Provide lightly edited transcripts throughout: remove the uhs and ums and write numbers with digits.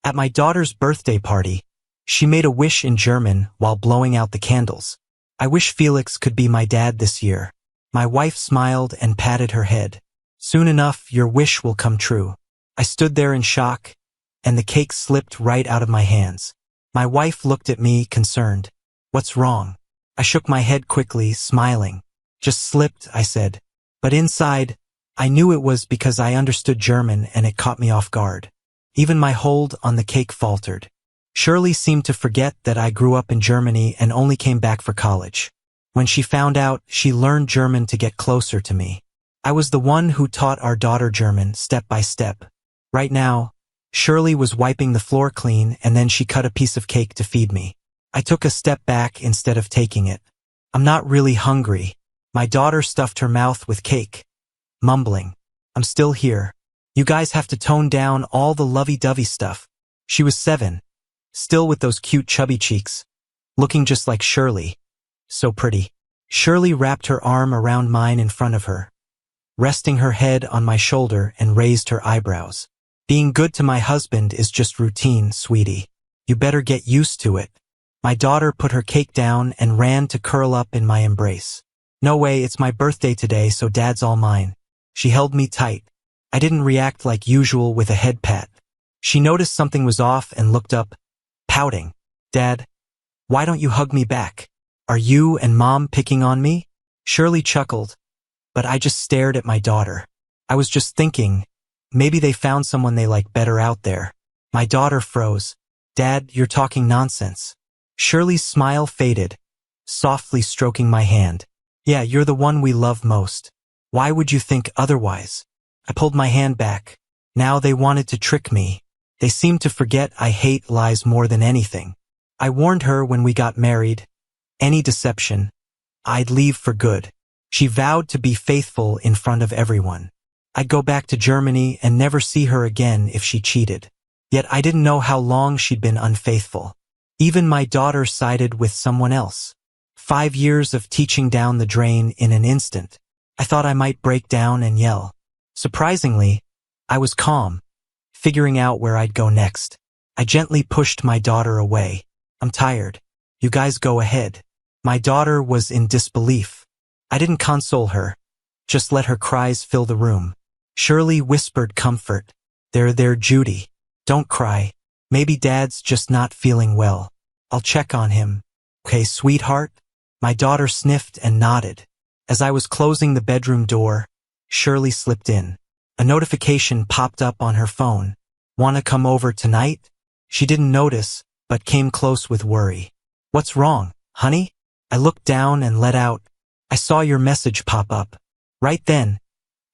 At my daughter's birthday party, she made a wish in German while blowing out the candles. I wish Felix could be my dad this year. My wife smiled and patted her head. Soon enough, your wish will come true. I stood there in shock, and the cake slipped right out of my hands. My wife looked at me, concerned. What's wrong? I shook my head quickly, smiling. Just slipped, I said. But inside, I knew it was because I understood German and it caught me off guard. Even my hold on the cake faltered. Shirley seemed to forget that I grew up in Germany and only came back for college. When she found out, she learned German to get closer to me. I was the one who taught our daughter German step by step. Right now, Shirley was wiping the floor clean and then she cut a piece of cake to feed me. I took a step back instead of taking it. I'm not really hungry. My daughter stuffed her mouth with cake, mumbling, I'm still here. You guys have to tone down all the lovey-dovey stuff. She was 7, still with those cute chubby cheeks, looking just like Shirley. So pretty. Shirley wrapped her arm around mine in front of her, resting her head on my shoulder and raised her eyebrows. Being good to my husband is just routine, sweetie. You better get used to it. My daughter put her cake down and ran to curl up in my embrace. No way, it's my birthday today, so Dad's all mine. She held me tight. I didn't react like usual with a head pat. She noticed something was off and looked up, pouting. Dad, why don't you hug me back? Are you and Mom picking on me? Shirley chuckled, but I just stared at my daughter. I was just thinking, maybe they found someone they like better out there. My daughter froze. Dad, you're talking nonsense. Shirley's smile faded, softly stroking my hand. Yeah, you're the one we love most. Why would you think otherwise? I pulled my hand back. Now they wanted to trick me. They seemed to forget I hate lies more than anything. I warned her when we got married. Any deception, I'd leave for good. She vowed to be faithful in front of everyone. I'd go back to Germany and never see her again if she cheated. Yet I didn't know how long she'd been unfaithful. Even my daughter sided with someone else. 5 years of teaching down the drain in an instant. I thought I might break down and yell. Surprisingly, I was calm, figuring out where I'd go next. I gently pushed my daughter away. I'm tired. You guys go ahead. My daughter was in disbelief. I didn't console her, just let her cries fill the room. Shirley whispered comfort. There, Judy. Don't cry. Maybe Dad's just not feeling well. I'll check on him. Okay, sweetheart? My daughter sniffed and nodded. As I was closing the bedroom door, Shirley slipped in. A notification popped up on her phone. Wanna come over tonight? She didn't notice, but came close with worry. What's wrong, honey? I looked down and let out. I saw your message pop up. Right then,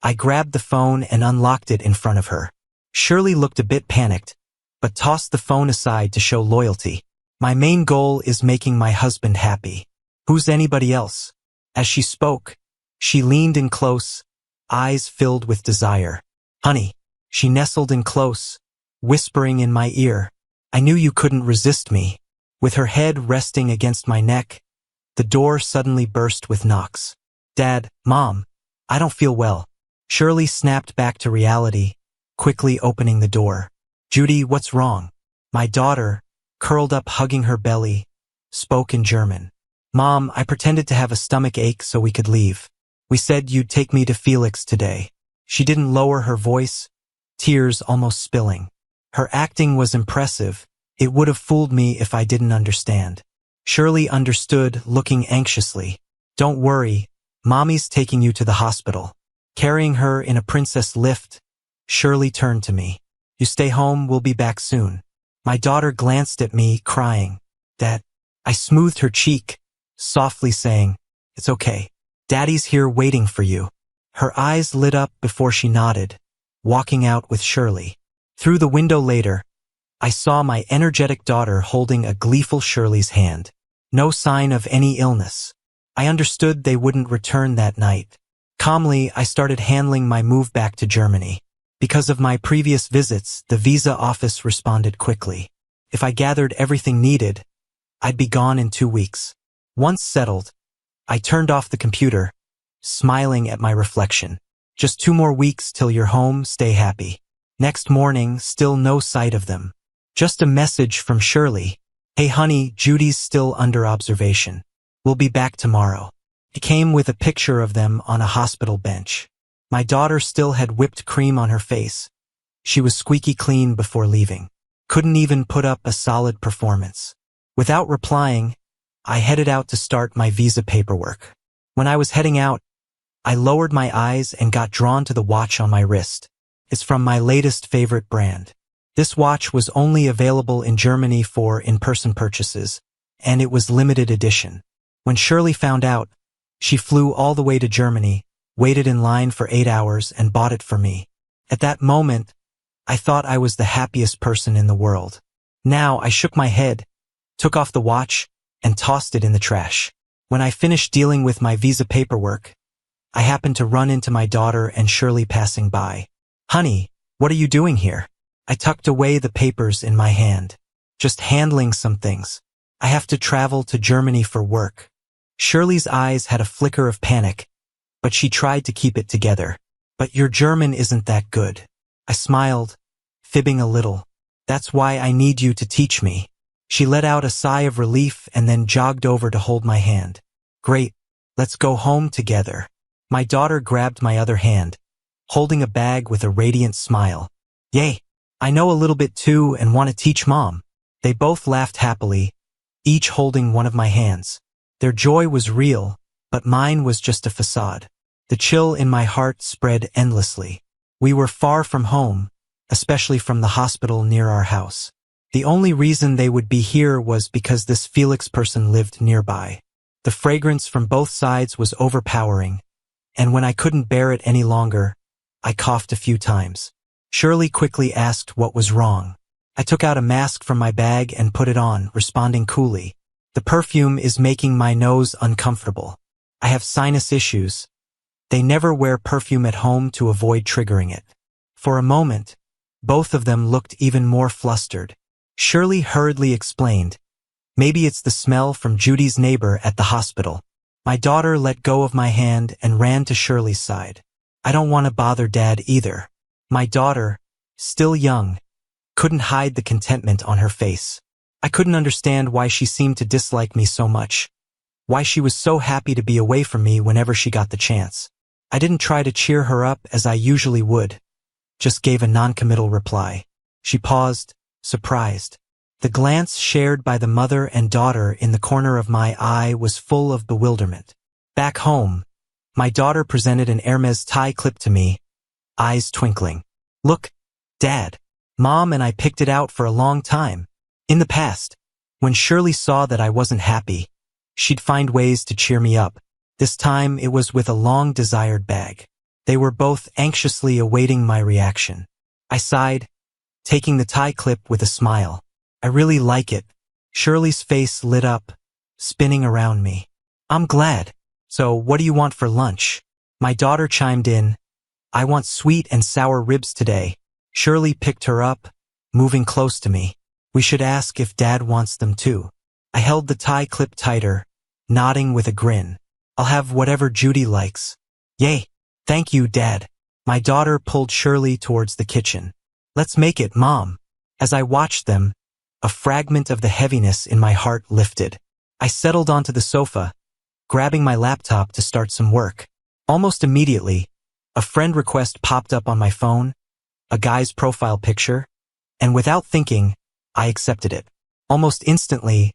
I grabbed the phone and unlocked it in front of her. Shirley looked a bit panicked, but tossed the phone aside to show loyalty. My main goal is making my husband happy. Who's anybody else? As she spoke, she leaned in close, eyes filled with desire. Honey, she nestled in close, whispering in my ear. I knew you couldn't resist me. With her head resting against my neck, the door suddenly burst with knocks. Dad, Mom, I don't feel well. Shirley snapped back to reality, quickly opening the door. Judy, what's wrong? My daughter, curled up hugging her belly, spoke in German. Mom, I pretended to have a stomach ache so we could leave. We said you'd take me to Felix today. She didn't lower her voice, tears almost spilling. Her acting was impressive. It would have fooled me if I didn't understand. Shirley understood, looking anxiously. Don't worry, Mommy's taking you to the hospital. Carrying her in a princess lift, Shirley turned to me. You stay home, we'll be back soon. My daughter glanced at me, crying. Dad, I smoothed her cheek, softly saying, it's okay. Daddy's here waiting for you. Her eyes lit up before she nodded, walking out with Shirley. Through the window later, I saw my energetic daughter holding a gleeful Shirley's hand. No sign of any illness. I understood they wouldn't return that night. Calmly, I started handling my move back to Germany. Because of my previous visits, the visa office responded quickly. If I gathered everything needed, I'd be gone in 2 weeks. Once settled, I turned off the computer, smiling at my reflection. Just 2 more weeks till you're home, stay happy. Next morning, still no sight of them. Just a message from Shirley. Hey honey, Judy's still under observation. We'll be back tomorrow. It came with a picture of them on a hospital bench. My daughter still had whipped cream on her face. She was squeaky clean before leaving. Couldn't even put up a solid performance. Without replying, I headed out to start my visa paperwork. When I was heading out, I lowered my eyes and got drawn to the watch on my wrist. It's from my latest favorite brand. This watch was only available in Germany for in-person purchases, and it was limited edition. When Shirley found out, she flew all the way to Germany, waited in line for 8 hours, and bought it for me. At that moment, I thought I was the happiest person in the world. Now I shook my head, took off the watch, and tossed it in the trash. When I finished dealing with my visa paperwork, I happened to run into my daughter and Shirley passing by. Honey, what are you doing here? I tucked away the papers in my hand. Just handling some things. I have to travel to Germany for work. Shirley's eyes had a flicker of panic, but she tried to keep it together. But your German isn't that good. I smiled, fibbing a little. That's why I need you to teach me. She let out a sigh of relief and then jogged over to hold my hand. Great, let's go home together. My daughter grabbed my other hand, holding a bag with a radiant smile. Yay, I know a little bit too and want to teach Mom. They both laughed happily, each holding one of my hands. Their joy was real, but mine was just a facade. The chill in my heart spread endlessly. We were far from home, especially from the hospital near our house. The only reason they would be here was because this Felix person lived nearby. The fragrance from both sides was overpowering, and when I couldn't bear it any longer, I coughed a few times. Shirley quickly asked what was wrong. I took out a mask from my bag and put it on, responding coolly. The perfume is making my nose uncomfortable. I have sinus issues. They never wear perfume at home to avoid triggering it. For a moment, both of them looked even more flustered. Shirley hurriedly explained, maybe it's the smell from Judy's neighbor at the hospital. My daughter let go of my hand and ran to Shirley's side. I don't want to bother Dad either. My daughter, still young, couldn't hide the contentment on her face. I couldn't understand why she seemed to dislike me so much, why she was so happy to be away from me whenever she got the chance. I didn't try to cheer her up as I usually would, just gave a non-committal reply. She paused, surprised. The glance shared by the mother and daughter in the corner of my eye was full of bewilderment. Back home, my daughter presented an Hermes tie clip to me, eyes twinkling. Look, Dad. Mom and I picked it out for a long time. In the past, when Shirley saw that I wasn't happy, she'd find ways to cheer me up. This time it was with a long-desired bag. They were both anxiously awaiting my reaction. I sighed, taking the tie clip with a smile. I really like it. Shirley's face lit up, spinning around me. I'm glad. So what do you want for lunch? My daughter chimed in. I want sweet and sour ribs today. Shirley picked her up, moving close to me. We should ask if Dad wants them too. I held the tie clip tighter, nodding with a grin. I'll have whatever Judy likes. Yay. Thank you, Dad. My daughter pulled Shirley towards the kitchen. Let's make it, Mom. As I watched them, a fragment of the heaviness in my heart lifted. I settled onto the sofa, grabbing my laptop to start some work. Almost immediately, a friend request popped up on my phone, a guy's profile picture, and without thinking, I accepted it. Almost instantly,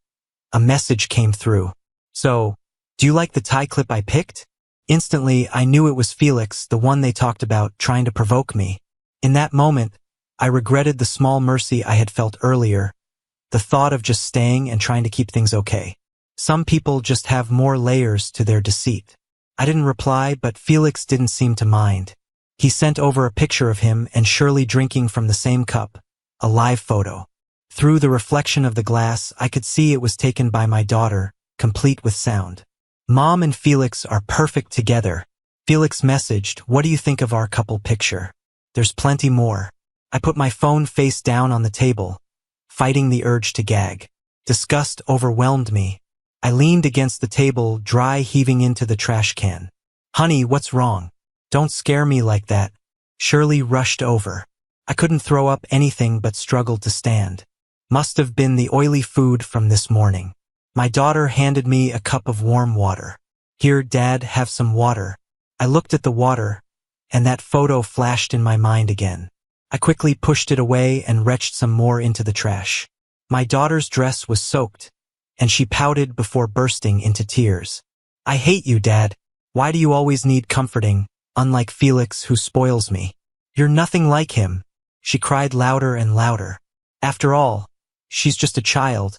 a message came through. So, do you like the tie clip I picked? Instantly, I knew it was Felix, the one they talked about, trying to provoke me. In that moment, I regretted the small mercy I had felt earlier, the thought of just staying and trying to keep things okay. Some people just have more layers to their deceit. I didn't reply, but Felix didn't seem to mind. He sent over a picture of him and Shirley drinking from the same cup, a live photo. Through the reflection of the glass, I could see it was taken by my daughter, complete with sound. Mom and Felix are perfect together. Felix messaged, what do you think of our couple picture? There's plenty more. I put my phone face down on the table, fighting the urge to gag. Disgust overwhelmed me. I leaned against the table, dry heaving into the trash can. Honey, what's wrong? Don't scare me like that. Shirley rushed over. I couldn't throw up anything but struggled to stand. Must have been the oily food from this morning. My daughter handed me a cup of warm water. Here, Dad, have some water. I looked at the water, and that photo flashed in my mind again. I quickly pushed it away and retched some more into the trash. My daughter's dress was soaked, and she pouted before bursting into tears. I hate you, Dad. Why do you always need comforting, unlike Felix who spoils me? You're nothing like him. She cried louder and louder. After all, she's just a child,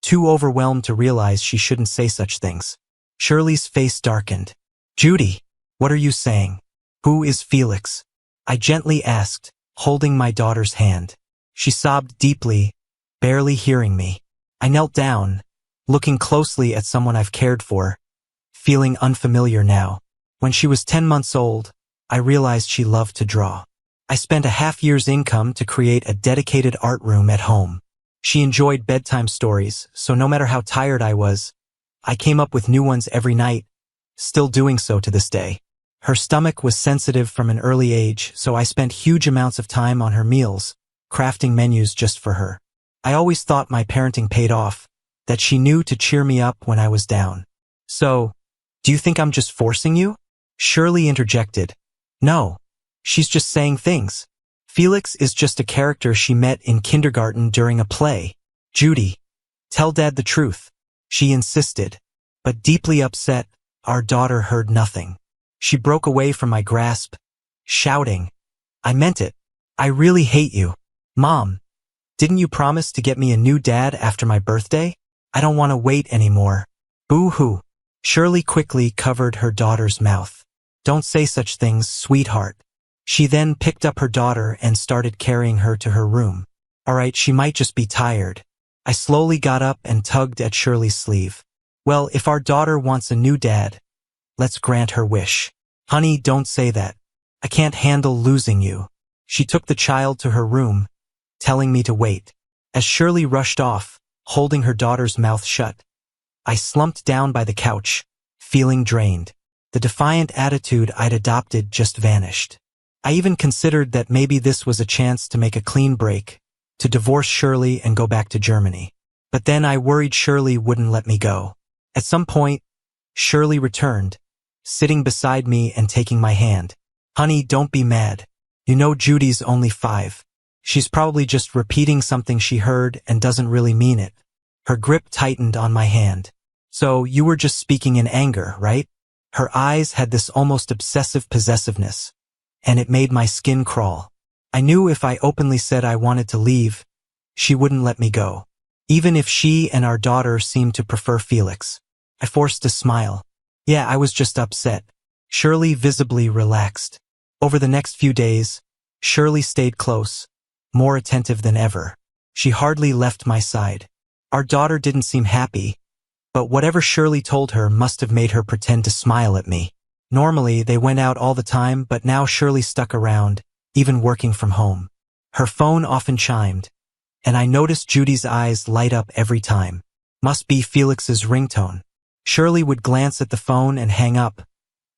too overwhelmed to realize she shouldn't say such things. Shirley's face darkened. Judy, what are you saying? Who is Felix? I gently asked, holding my daughter's hand. She sobbed deeply, barely hearing me. I knelt down, looking closely at someone I've cared for, feeling unfamiliar now. When she was 10 months old, I realized she loved to draw. I spent a half-year's income to create a dedicated art room at home. She enjoyed bedtime stories, so no matter how tired I was, I came up with new ones every night, still doing so to this day. Her stomach was sensitive from an early age, so I spent huge amounts of time on her meals, crafting menus just for her. I always thought my parenting paid off, that she knew to cheer me up when I was down. So, do you think I'm just forcing you? Shirley interjected. No, she's just saying things. Felix is just a character she met in kindergarten during a play. Judy, tell Dad the truth. She insisted, but deeply upset, our daughter heard nothing. She broke away from my grasp, shouting, I meant it. I really hate you. Mom, didn't you promise to get me a new dad after my birthday? I don't want to wait anymore. Boo-hoo. Shirley quickly covered her daughter's mouth. Don't say such things, sweetheart. She then picked up her daughter and started carrying her to her room. All right, she might just be tired. I slowly got up and tugged at Shirley's sleeve. Well, if our daughter wants a new dad, let's grant her wish. Honey, don't say that. I can't handle losing you. She took the child to her room, telling me to wait. As Shirley rushed off, holding her daughter's mouth shut, I slumped down by the couch, feeling drained. The defiant attitude I'd adopted just vanished. I even considered that maybe this was a chance to make a clean break, to divorce Shirley and go back to Germany. But then I worried Shirley wouldn't let me go. At some point, Shirley returned, sitting beside me and taking my hand. Honey, don't be mad. You know Judy's only 5. She's probably just repeating something she heard and doesn't really mean it. Her grip tightened on my hand. So you were just speaking in anger, right? Her eyes had this almost obsessive possessiveness, and it made my skin crawl. I knew if I openly said I wanted to leave, she wouldn't let me go, even if she and our daughter seemed to prefer Felix. I forced a smile. Yeah, I was just upset. Shirley visibly relaxed. Over the next few days, Shirley stayed close, more attentive than ever. She hardly left my side. Our daughter didn't seem happy, but whatever Shirley told her must have made her pretend to smile at me. Normally, they went out all the time, but now Shirley stuck around, even working from home. Her phone often chimed, and I noticed Judy's eyes light up every time. Must be Felix's ringtone. Shirley would glance at the phone and hang up,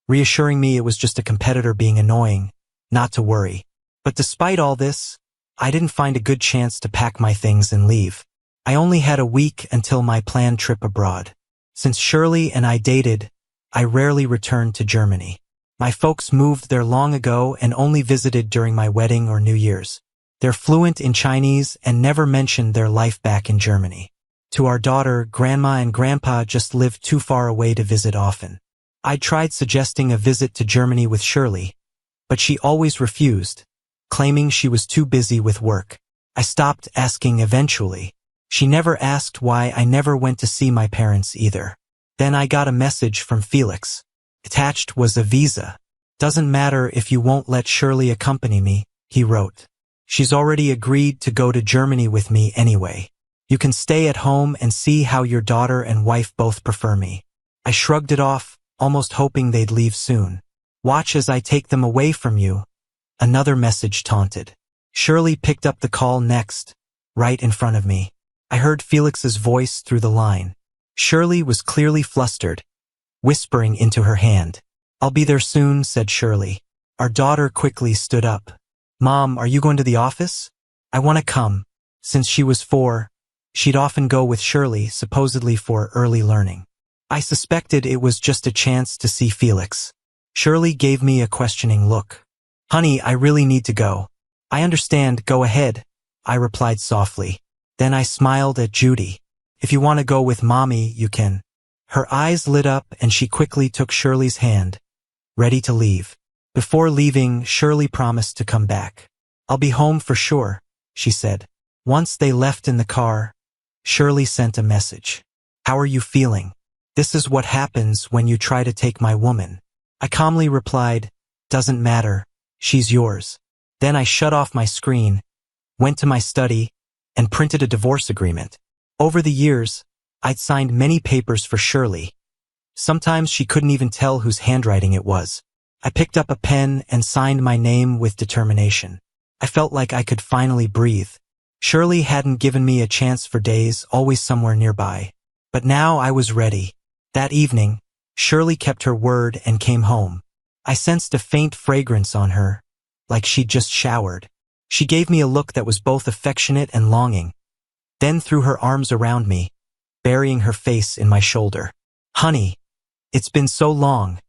reassuring me it was just a competitor being annoying, not to worry. But despite all this, I didn't find a good chance to pack my things and leave. I only had a week until my planned trip abroad. Since Shirley and I dated, I rarely returned to Germany. My folks moved there long ago and only visited during my wedding or New Year's. They're fluent in Chinese and never mentioned their life back in Germany. To our daughter, Grandma and Grandpa just lived too far away to visit often. I tried suggesting a visit to Germany with Shirley, but she always refused, claiming she was too busy with work. I stopped asking eventually. She never asked why I never went to see my parents either. Then I got a message from Felix. Attached was a visa. Doesn't matter if you won't let Shirley accompany me, he wrote. She's already agreed to go to Germany with me anyway. You can stay at home and see how your daughter and wife both prefer me. I shrugged it off, almost hoping they'd leave soon. Watch as I take them away from you. Another message taunted. Shirley picked up the call next, right in front of me. I heard Felix's voice through the line. Shirley was clearly flustered, whispering into her hand. I'll be there soon, said Shirley. Our daughter quickly stood up. Mom, are you going to the office? I want to come. Since she was 4, she'd often go with Shirley, supposedly for early learning. I suspected it was just a chance to see Felix. Shirley gave me a questioning look. "Honey, I really need to go." "I understand, go ahead," I replied softly. Then I smiled at Judy. "If you want to go with Mommy, you can." Her eyes lit up and she quickly took Shirley's hand, ready to leave. Before leaving, Shirley promised to come back. "I'll be home for sure," she said. Once they left in the car, Shirley sent a message. "How are you feeling? This is what happens when you try to take my woman." I calmly replied, "Doesn't matter, she's yours." Then I shut off my screen, went to my study, and printed a divorce agreement. Over the years, I'd signed many papers for Shirley. Sometimes she couldn't even tell whose handwriting it was. I picked up a pen and signed my name with determination. I felt like I could finally breathe. Shirley hadn't given me a chance for days, always somewhere nearby. But now I was ready. That evening, Shirley kept her word and came home. I sensed a faint fragrance on her, like she'd just showered. She gave me a look that was both affectionate and longing, then threw her arms around me, burying her face in my shoulder. "Honey, it's been so long,"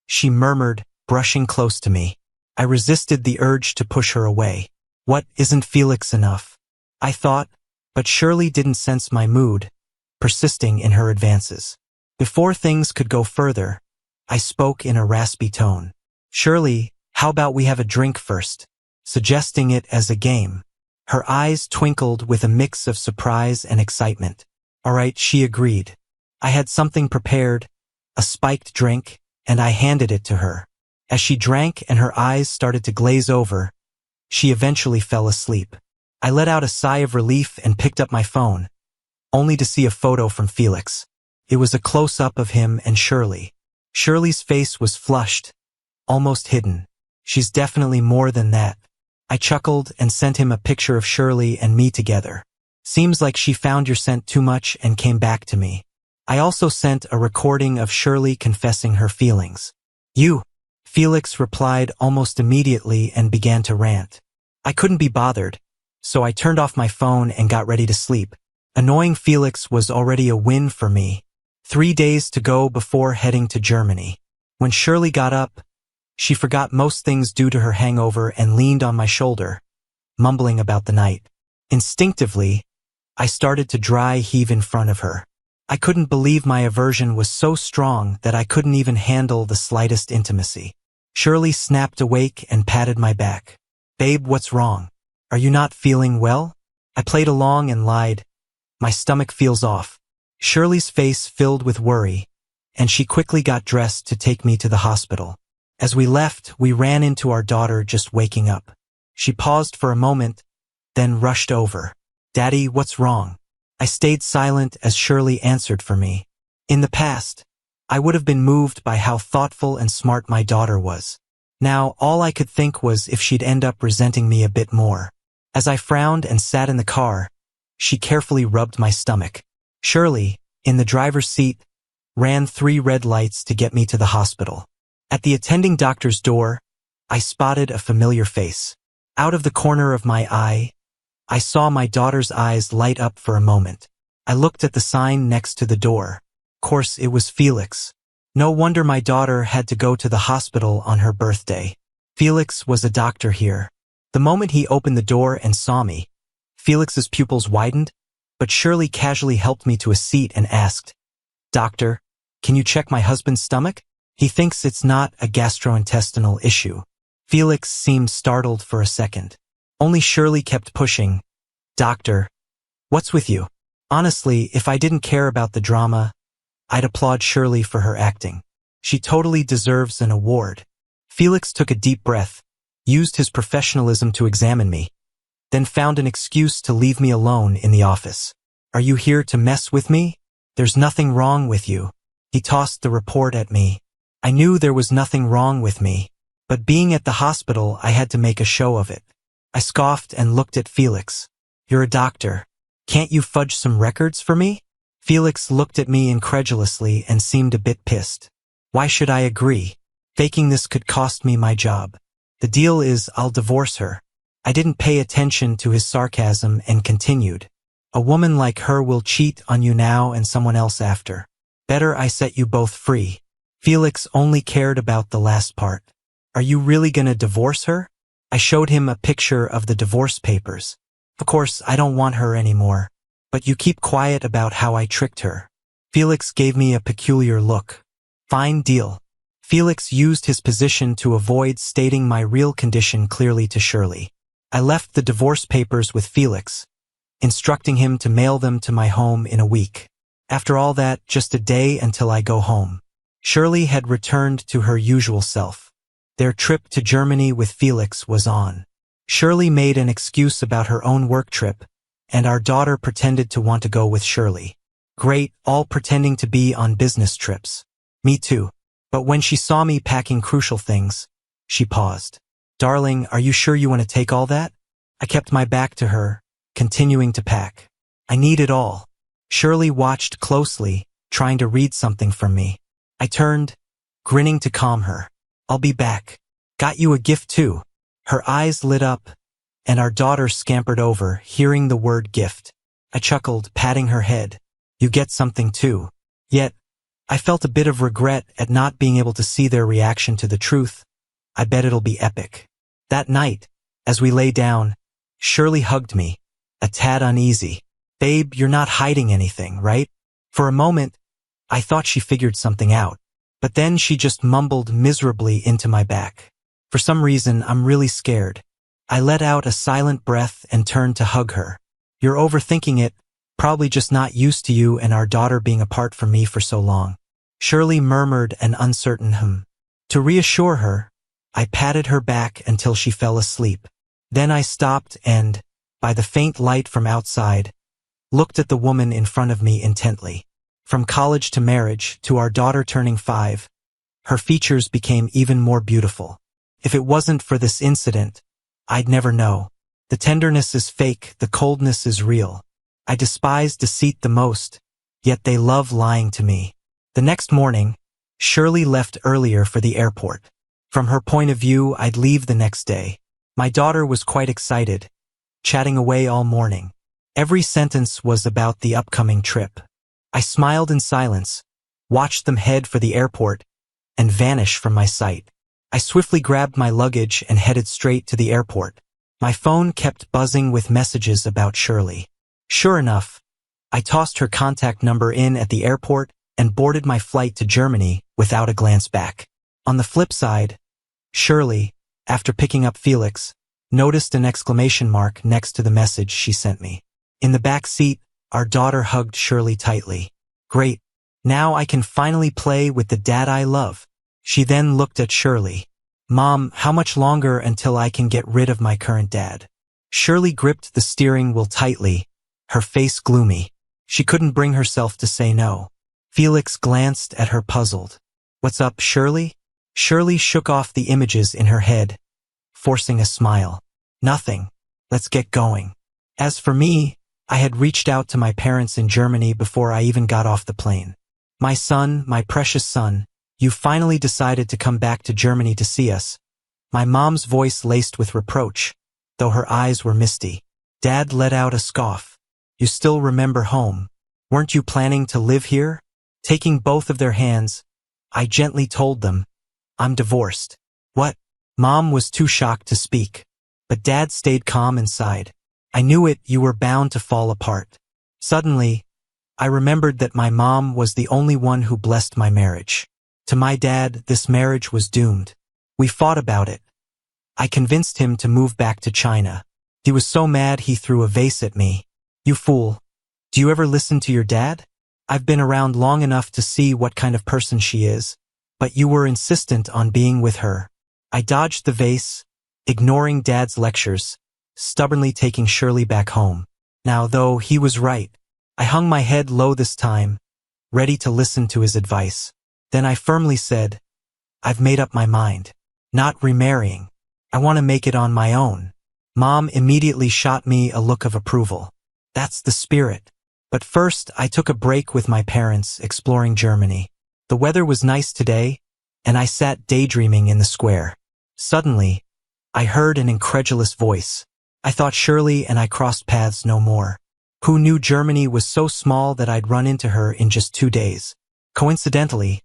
she murmured, brushing close to me. I resisted the urge to push her away. What, isn't Felix enough? I thought, but Shirley didn't sense my mood, persisting in her advances. Before things could go further, I spoke in a raspy tone. "Shirley, how about we have a drink first?" suggesting it as a game. Her eyes twinkled with a mix of surprise and excitement. "All right," she agreed. I had something prepared, a spiked drink, and I handed it to her. As she drank and her eyes started to glaze over, she eventually fell asleep. I let out a sigh of relief and picked up my phone, only to see a photo from Felix. It was a close-up of him and Shirley. Shirley's face was flushed, almost hidden. "She's definitely more than that." I chuckled and sent him a picture of Shirley and me together. "Seems like she found your scent too much and came back to me." I also sent a recording of Shirley confessing her feelings. "You," Felix replied almost immediately and began to rant. I couldn't be bothered, so I turned off my phone and got ready to sleep. Annoying Felix was already a win for me. 3 days to go before heading to Germany. When Shirley got up, she forgot most things due to her hangover and leaned on my shoulder, mumbling about the night. Instinctively, I started to dry heave in front of her. I couldn't believe my aversion was so strong that I couldn't even handle the slightest intimacy. Shirley snapped awake and patted my back. "Babe, what's wrong? Are you not feeling well?" I played along and lied. "My stomach feels off." Shirley's face filled with worry, and she quickly got dressed to take me to the hospital. As we left, we ran into our daughter just waking up. She paused for a moment, then rushed over. "Daddy, what's wrong?" I stayed silent as Shirley answered for me. In the past, I would have been moved by how thoughtful and smart my daughter was. Now, all I could think was if she'd end up resenting me a bit more. As I frowned and sat in the car, she carefully rubbed my stomach. Shirley, in the driver's seat, ran 3 red lights to get me to the hospital. At the attending doctor's door, I spotted a familiar face. Out of the corner of my eye, I saw my daughter's eyes light up for a moment. I looked at the sign next to the door. Of course, it was Felix. No wonder my daughter had to go to the hospital on her birthday. Felix was a doctor here. The moment he opened the door and saw me, Felix's pupils widened, but Shirley casually helped me to a seat and asked, "Doctor, can you check my husband's stomach? He thinks it's not a gastrointestinal issue." Felix seemed startled for a second. Only Shirley kept pushing. "Doctor, what's with you?" Honestly, if I didn't care about the drama, I'd applaud Shirley for her acting. She totally deserves an award. Felix took a deep breath, used his professionalism to examine me, then found an excuse to leave me alone in the office. "Are you here to mess with me? There's nothing wrong with you." He tossed the report at me. I knew there was nothing wrong with me, but being at the hospital, I had to make a show of it. I scoffed and looked at Felix. "You're a doctor. Can't you fudge some records for me?" Felix looked at me incredulously and seemed a bit pissed. "Why should I agree? Faking this could cost me my job. The deal is I'll divorce her. I didn't pay attention to his sarcasm and continued. A woman like her will cheat on you now and someone else after. Better I set you both free. Felix only cared about the last part. Are you really gonna divorce her? I showed him a picture of the divorce papers. Of course, I don't want her anymore. But you keep quiet about how I tricked her. Felix gave me a peculiar look. Fine deal. Felix used his position to avoid stating my real condition clearly to Shirley. I left the divorce papers with Felix, instructing him to mail them to my home in a week. After all that, just a day until I go home. Shirley had returned to her usual self. Their trip to Germany with Felix was on. Shirley made an excuse about her own work trip, and our daughter pretended to want to go with Shirley. Great, all pretending to be on business trips. Me too. But when she saw me packing crucial things, she paused. Darling, are you sure you want to take all that? I kept my back to her, continuing to pack. I need it all. Shirley watched closely, trying to read something from me. I turned, grinning to calm her. I'll be back. Got you a gift too. Her eyes lit up, and our daughter scampered over, hearing the word gift. I chuckled, patting her head. You get something too. Yet, I felt a bit of regret at not being able to see their reaction to the truth. I bet it'll be epic. That night, as we lay down, Shirley hugged me, a tad uneasy. Babe, you're not hiding anything, right? For a moment, I thought she figured something out, but then she just mumbled miserably into my back. For some reason, I'm really scared. I let out a silent breath and turned to hug her. You're overthinking it, probably just not used to you and our daughter being apart from me for so long. Shirley murmured an uncertain To reassure her, I patted her back until she fell asleep. Then I stopped and, by the faint light from outside, looked at the woman in front of me intently. From college to marriage, to our daughter turning 5, her features became even more beautiful. If it wasn't for this incident, I'd never know. The tenderness is fake, the coldness is real. I despise deceit the most, yet they love lying to me. The next morning, Shirley left earlier for the airport. From her point of view, I'd leave the next day. My daughter was quite excited, chatting away all morning. Every sentence was about the upcoming trip. I smiled in silence, watched them head for the airport, and vanish from my sight. I swiftly grabbed my luggage and headed straight to the airport. My phone kept buzzing with messages about Shirley. Sure enough, I tossed her contact number in at the airport and boarded my flight to Germany without a glance back. On the flip side, Shirley, after picking up Felix, noticed an exclamation mark next to the message she sent me. In the back seat, our daughter hugged Shirley tightly. Great. Now I can finally play with the dad I love. She then looked at Shirley. Mom, how much longer until I can get rid of my current dad? Shirley gripped the steering wheel tightly, her face gloomy. She couldn't bring herself to say no. Felix glanced at her puzzled. What's up, Shirley? Shirley shook off the images in her head, forcing a smile. Nothing. Let's get going. As for me, I had reached out to my parents in Germany before I even got off the plane. My son, my precious son, you finally decided to come back to Germany to see us. My mom's voice laced with reproach, though her eyes were misty. Dad let out a scoff. You still remember home. Weren't you planning to live here? Taking both of their hands, I gently told them, I'm divorced. What? Mom was too shocked to speak. But Dad stayed calm and sighed. I knew it, you were bound to fall apart. Suddenly, I remembered that my mom was the only one who blessed my marriage. To my dad, this marriage was doomed. We fought about it. I convinced him to move back to China. He was so mad he threw a vase at me. You fool. Do you ever listen to your dad? I've been around long enough to see what kind of person she is, but you were insistent on being with her. I dodged the vase, ignoring Dad's lectures, stubbornly taking Shirley back home. Now, though, he was right. I hung my head low this time, ready to listen to his advice. Then I firmly said, I've made up my mind. Not remarrying. I want to make it on my own. Mom immediately shot me a look of approval. That's the spirit. But first, I took a break with my parents, exploring Germany. The weather was nice today, and I sat daydreaming in the square. Suddenly, I heard an incredulous voice. I thought Shirley and I crossed paths no more. Who knew Germany was so small that I'd run into her in just 2 days? Coincidentally,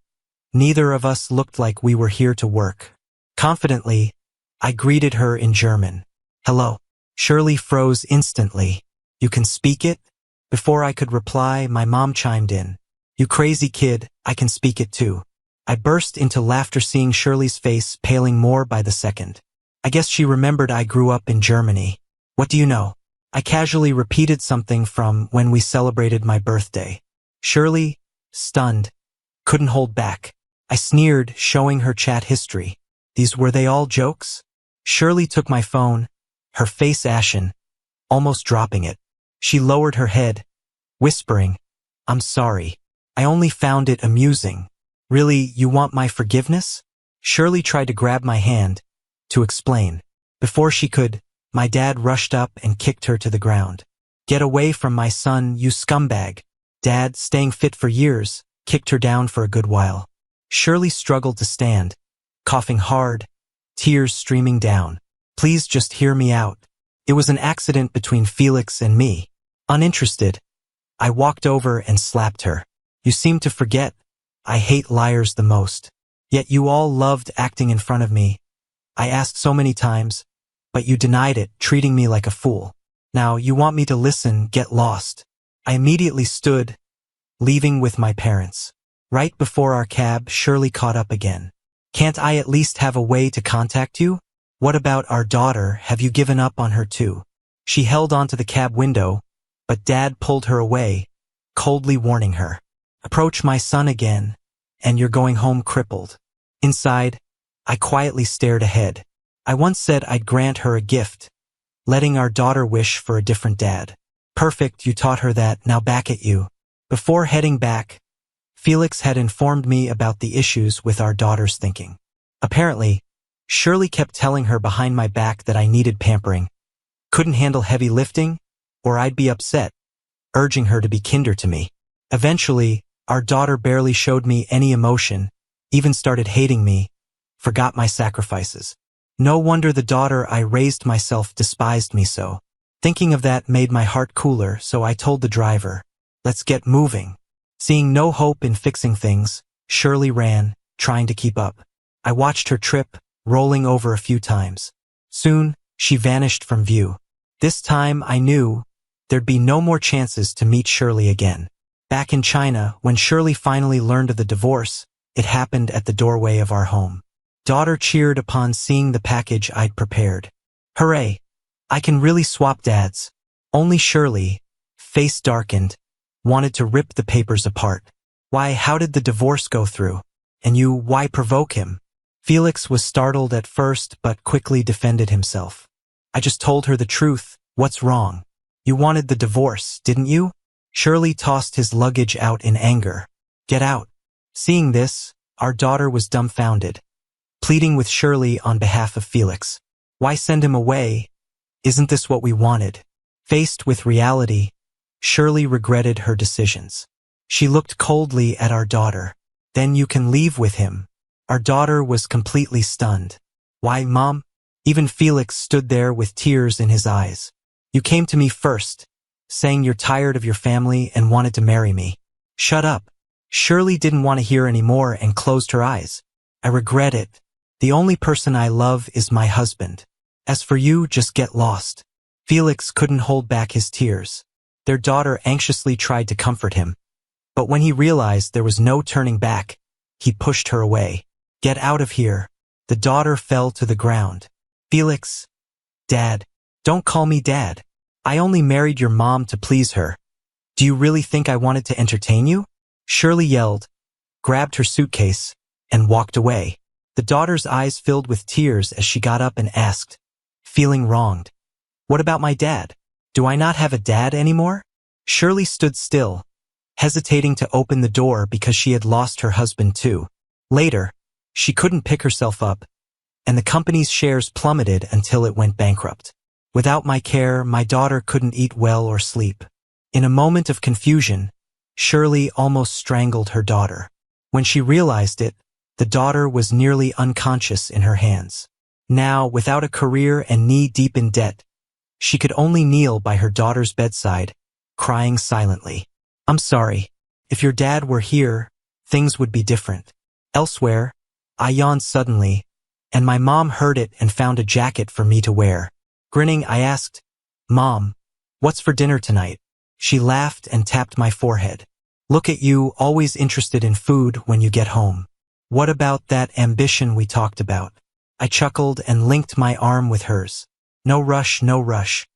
neither of us looked like we were here to work. Confidently, I greeted her in German. Hello. Shirley froze instantly. You can speak it? Before I could reply, my mom chimed in. You crazy kid, I can speak it too. I burst into laughter seeing Shirley's face paling more by the second. I guess she remembered I grew up in Germany. What do you know? I casually repeated something from when we celebrated my birthday. Shirley, stunned, couldn't hold back. I sneered, showing her chat history. Were they all jokes? Shirley took my phone, her face ashen, almost dropping it. She lowered her head, whispering, I'm sorry. I only found it amusing. Really, you want my forgiveness? Shirley tried to grab my hand, to explain. Before she could, my dad rushed up and kicked her to the ground. Get away from my son, you scumbag. Dad, staying fit for years, kicked her down for a good while. Shirley struggled to stand, coughing hard, tears streaming down. Please just hear me out. It was an accident between Felix and me. Uninterested, I walked over and slapped her. You seem to forget. I hate liars the most. Yet you all loved acting in front of me. I asked so many times, but you denied it, treating me like a fool. Now you want me to listen, get lost. I immediately stood, leaving with my parents. Right before our cab, Shirley caught up again. Can't I at least have a way to contact you? What about our daughter? Have you given up on her too? She held onto the cab window, but Dad pulled her away, coldly warning her. Approach my son again, and you're going home crippled. Inside, I quietly stared ahead. I once said I'd grant her a gift, letting our daughter wish for a different dad. Perfect, you taught her that, now back at you. Before heading back, Felix had informed me about the issues with our daughter's thinking. Apparently, Shirley kept telling her behind my back that I needed pampering, couldn't handle heavy lifting, or I'd be upset, urging her to be kinder to me. Eventually, our daughter barely showed me any emotion, even started hating me, forgot my sacrifices. No wonder the daughter I raised myself despised me so. Thinking of that made my heart cooler, so I told the driver, let's get moving. Seeing no hope in fixing things, Shirley ran, trying to keep up. I watched her trip, rolling over a few times. Soon, she vanished from view. This time I knew there'd be no more chances to meet Shirley again. Back in China, when Shirley finally learned of the divorce, it happened at the doorway of our home. Daughter cheered upon seeing the package I'd prepared. Hooray! I can really swap dads. Only Shirley, face darkened, wanted to rip the papers apart. Why, how did the divorce go through? And you, why provoke him? Felix was startled at first but quickly defended himself. I just told her the truth. What's wrong? You wanted the divorce, didn't you? Shirley tossed his luggage out in anger. Get out. Seeing this, our daughter was dumbfounded, pleading with Shirley on behalf of Felix. Why send him away? Isn't this what we wanted? Faced with reality, Shirley regretted her decisions. She looked coldly at our daughter. Then you can leave with him. Our daughter was completely stunned. Why, Mom? Even Felix stood there with tears in his eyes. You came to me first, saying you're tired of your family and wanted to marry me. Shut up. Shirley didn't want to hear any more and closed her eyes. I regret it. The only person I love is my husband. As for you, just get lost. Felix couldn't hold back his tears. Their daughter anxiously tried to comfort him. But when he realized there was no turning back, he pushed her away. Get out of here. The daughter fell to the ground. Felix. Dad. Don't call me Dad. I only married your mom to please her. Do you really think I wanted to entertain you? Shirley yelled, grabbed her suitcase, and walked away. The daughter's eyes filled with tears as she got up and asked, feeling wronged. What about my dad? Do I not have a dad anymore? Shirley stood still, hesitating to open the door because she had lost her husband too. Later, she couldn't pick herself up, and the company's shares plummeted until it went bankrupt. Without my care, my daughter couldn't eat well or sleep. In a moment of confusion, Shirley almost strangled her daughter. When she realized it, the daughter was nearly unconscious in her hands. Now, without a career and knee-deep in debt, She could only kneel by her daughter's bedside, crying silently. I'm sorry. If your dad were here, things would be different. Elsewhere, I yawned suddenly, and my mom heard it and found a jacket for me to wear. Grinning, I asked, Mom, what's for dinner tonight? She laughed and tapped my forehead. Look at you, always interested in food when you get home. What about that ambition we talked about? I chuckled and linked my arm with hers. No rush, no rush.